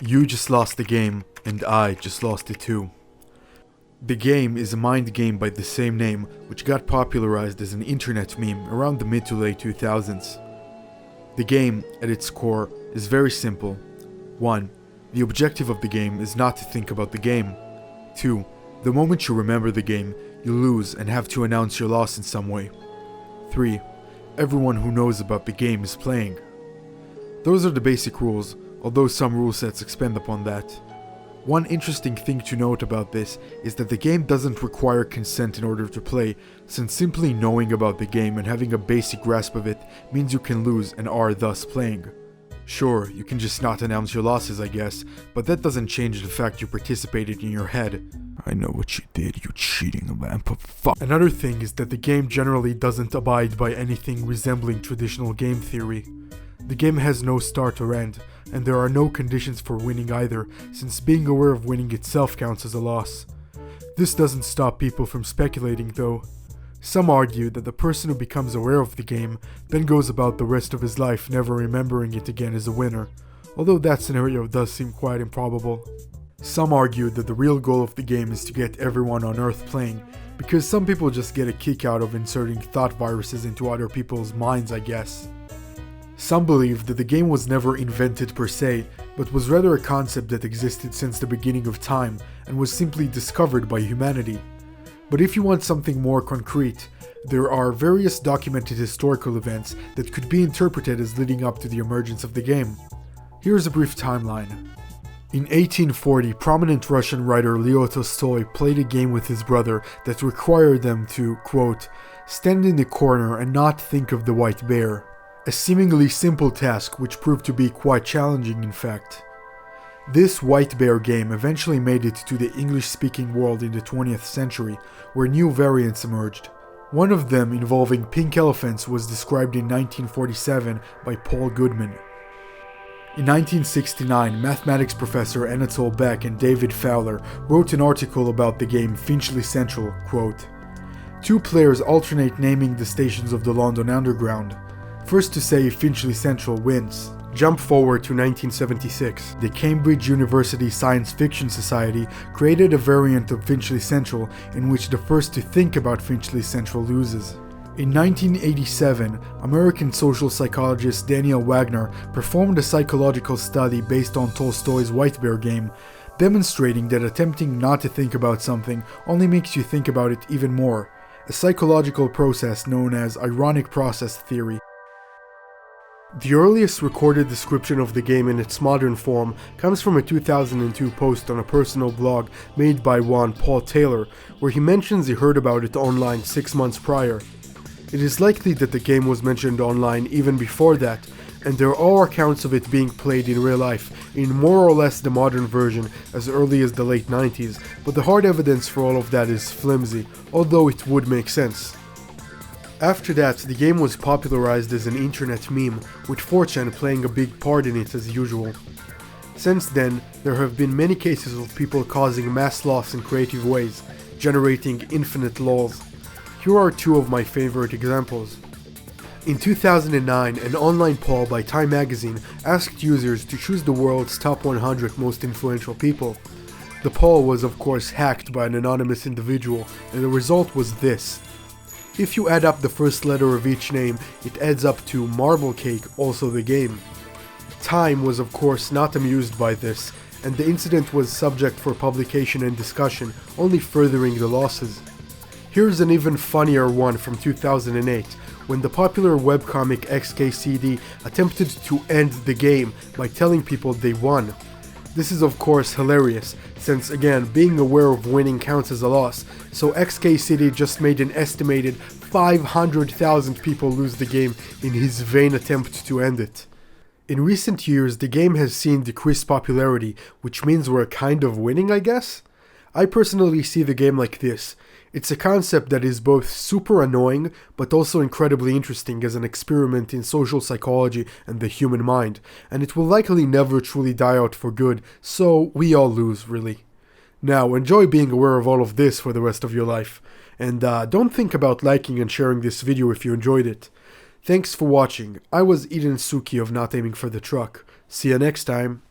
You just lost the game, and I just lost it too. The game is a mind game by the same name, which got popularized as an internet meme around the mid to late 2000s. The game, at its core, is very simple. 1. The objective of the game is not to think about the game. 2. The moment you remember the game, you lose and have to announce your loss in some way. 3. Everyone who knows about the game is playing. Those are the basic rules, although some rule sets expand upon that. One interesting thing to note about this is that the game doesn't require consent in order to play, since simply knowing about the game and having a basic grasp of it means you can lose and are thus playing. Sure, you can just not announce your losses, I guess, but that doesn't change the fact you participated in your head. I know what you did, you cheating lamp of fuck. Another thing is that the game generally doesn't abide by anything resembling traditional game theory. The game has no start or end, and there are no conditions for winning either, since being aware of winning itself counts as a loss. This doesn't stop people from speculating though. Some argue that the person who becomes aware of the game then goes about the rest of his life never remembering it again as a winner, although that scenario does seem quite improbable. Some argue that the real goal of the game is to get everyone on Earth playing, because some people just get a kick out of inserting thought viruses into other people's minds, I guess. Some believe that the game was never invented per se, but was rather a concept that existed since the beginning of time and was simply discovered by humanity. But if you want something more concrete, there are various documented historical events that could be interpreted as leading up to the emergence of the game. Here's a brief timeline. In 1840, prominent Russian writer Leo Tolstoy played a game with his brother that required them to, quote, stand in the corner and not think of the white bear. A seemingly simple task which proved to be quite challenging in fact. This white bear game eventually made it to the English-speaking world in the 20th century, where new variants emerged. One of them, involving pink elephants, was described in 1947 by Paul Goodman. In 1969, mathematics professor Anatole Beck and David Fowler wrote an article about the game Finchley Central, quote, two players alternate naming the stations of the London Underground. First to say Finchley Central wins. Jump forward to 1976. The Cambridge University Science Fiction Society created a variant of Finchley Central in which the first to think about Finchley Central loses. In 1987, American social psychologist Daniel Wagner performed a psychological study based on Tolstoy's White Bear game, demonstrating that attempting not to think about something only makes you think about it even more, a psychological process known as ironic process theory. The earliest recorded description of the game in its modern form comes from a 2002 post on a personal blog made by one Paul Taylor, where he mentions he heard about it online 6 months prior. It is likely that the game was mentioned online even before that, and there are accounts of it being played in real life, in more or less the modern version as early as the late 90s, but the hard evidence for all of that is flimsy, although it would make sense. After that, the game was popularized as an internet meme, with 4chan playing a big part in it as usual. Since then, there have been many cases of people causing mass loss in creative ways, generating infinite lols. Here are two of my favorite examples. In 2009, an online poll by Time magazine asked users to choose the world's top 100 most influential people. The poll was of course hacked by an anonymous individual, and the result was this. If you add up the first letter of each name, it adds up to Marble Cake, also the game. Time was of course not amused by this, and the incident was subject for publication and discussion, only furthering the losses. Here's an even funnier one from 2008, when the popular webcomic XKCD attempted to end the game by telling people they won. This is of course hilarious, since again, being aware of winning counts as a loss, so XKCD just made an estimated 500,000 people lose the game in his vain attempt to end it. In recent years, the game has seen decreased popularity, which means we're kind of winning, I guess? I personally see the game like this. It's a concept that is both super annoying, but also incredibly interesting as an experiment in social psychology and the human mind, and it will likely never truly die out for good, so we all lose, really. Now, enjoy being aware of all of this for the rest of your life, and don't think about liking and sharing this video if you enjoyed it. Thanks for watching. I was Eden Suki of Not Aiming for the Truck. See you next time.